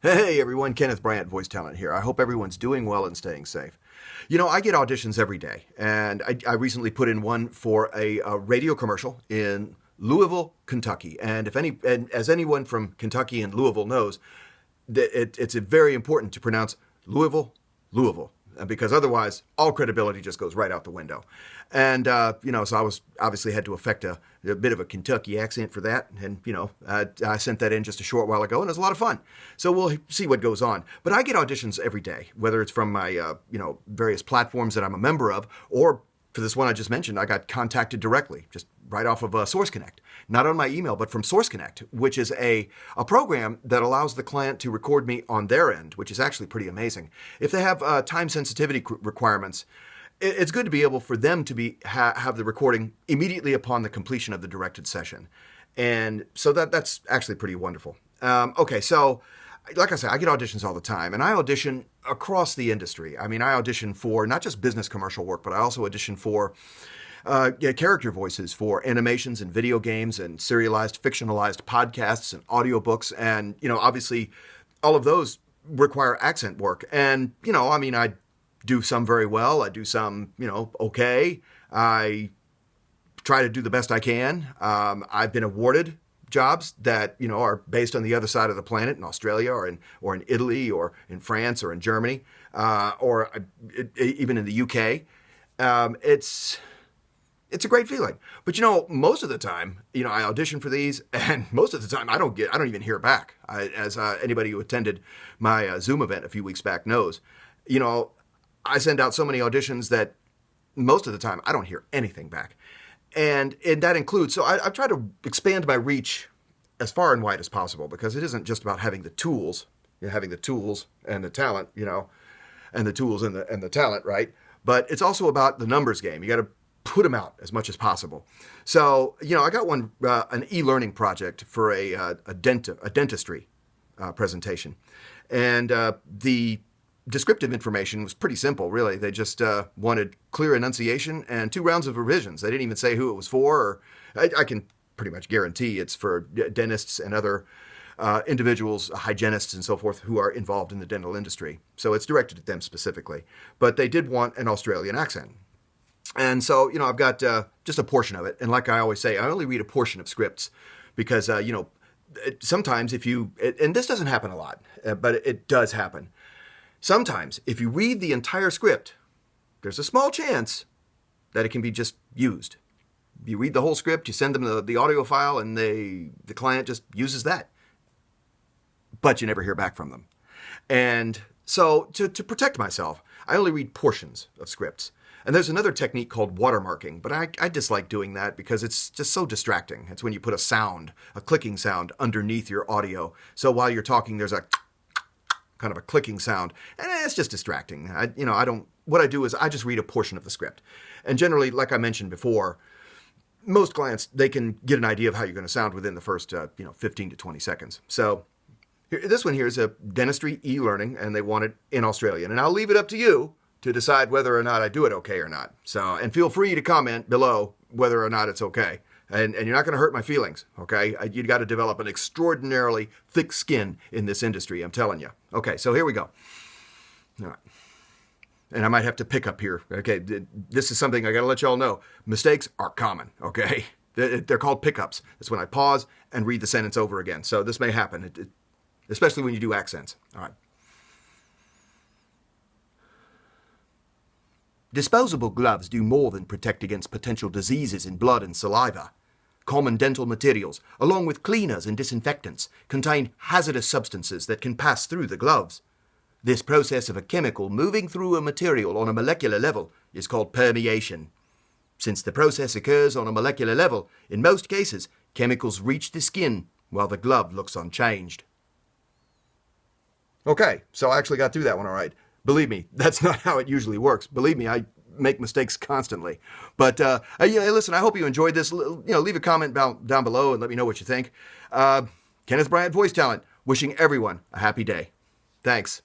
Hey everyone, Kenneth Bryant, Voice Talent here. I hope everyone's doing well and staying safe. You know, I get auditions every day, and I recently put in one for a radio commercial in Louisville, Kentucky. And as anyone from Kentucky and Louisville knows, it's very important to pronounce Louisville, Louisville, because otherwise all credibility just goes right out the window. And, so I was obviously had to affect a bit of a Kentucky accent for that. And, I sent that in just a short while ago and it was a lot of fun. So we'll see what goes on. But I get auditions every day, whether it's from my, various platforms that I'm a member of, or for this one I just mentioned, I got contacted directly, just right off of Source Connect. Not on my email, but from Source Connect, which is a program that allows the client to record me on their end, which is actually pretty amazing. If they have time sensitivity requirements, it's good to be able for them to have the recording immediately upon the completion of the directed session. And so that's actually pretty wonderful. So like I said, I get auditions all the time, and I audition across the industry. I mean, I audition for not just business commercial work, but I also audition for character voices for animations and video games and serialized fictionalized podcasts and audiobooks. And, obviously all of those require accent work. And, I do some very well. I do some, okay. I try to do the best I can. I've been awarded jobs that, are based on the other side of the planet in Australia or in Italy or in France or in Germany, or even in the UK. It's a great feeling. But, most of the time, I audition for these, and most of the time I don't even hear back. As anybody who attended my Zoom event a few weeks back knows, I send out so many auditions that most of the time I don't hear anything back. And that includes, so I've tried to expand my reach as far and wide as possible, because it isn't just about having the tools, having the tools and the talent, and the tools and the talent, right? But it's also about the numbers game. You got to put them out as much as possible. So, I got an e-learning project for a dentistry presentation. And the descriptive information was pretty simple, really. They just wanted clear enunciation and 2 rounds of revisions. They didn't even say who it was for. Or I can pretty much guarantee it's for dentists and other individuals, hygienists and so forth, who are involved in the dental industry. So it's directed at them specifically. But they did want an Australian accent. And so, I've got just a portion of it. And like I always say, I only read a portion of scripts because, sometimes and this doesn't happen a lot, but it does happen. Sometimes, if you read the entire script, there's a small chance that it can be just used. You read the whole script, you send them the audio file, and the client just uses that. But you never hear back from them. And so, to protect myself, I only read portions of scripts. And there's another technique called watermarking, but I dislike doing that because it's just so distracting. It's when you put a clicking sound underneath your audio. So while you're talking, there's a kind of a clicking sound, and it's just distracting. What I do is I just read a portion of the script. And generally, like I mentioned before, most clients, they can get an idea of how you're going to sound within the first, 15 to 20 seconds. So this one here is a dentistry e-learning, and they want it in Australian. And I'll leave it up to you to decide whether or not I do it okay or not. So, and feel free to comment below whether or not it's okay. And you're not going to hurt my feelings, okay? You've got to develop an extraordinarily thick skin in this industry, I'm telling you. Okay, so here we go. All right. And I might have to pick up here. Okay, this is something I got to let y'all know. Mistakes are common, okay? They're called pickups. That's when I pause and read the sentence over again. So this may happen, especially when you do accents. All right. Disposable gloves do more than protect against potential diseases in blood and saliva. Common dental materials, along with cleaners and disinfectants, contain hazardous substances that can pass through the gloves. This process of a chemical moving through a material on a molecular level is called permeation. Since the process occurs on a molecular level, in most cases, chemicals reach the skin while the glove looks unchanged. Okay, so I actually got through that one all right. Believe me, that's not how it usually works. Believe me, I make mistakes constantly. But listen, I hope you enjoyed this. Leave a comment down below and let me know what you think. Kenneth Bryant, Voice Talent, wishing everyone a happy day. Thanks.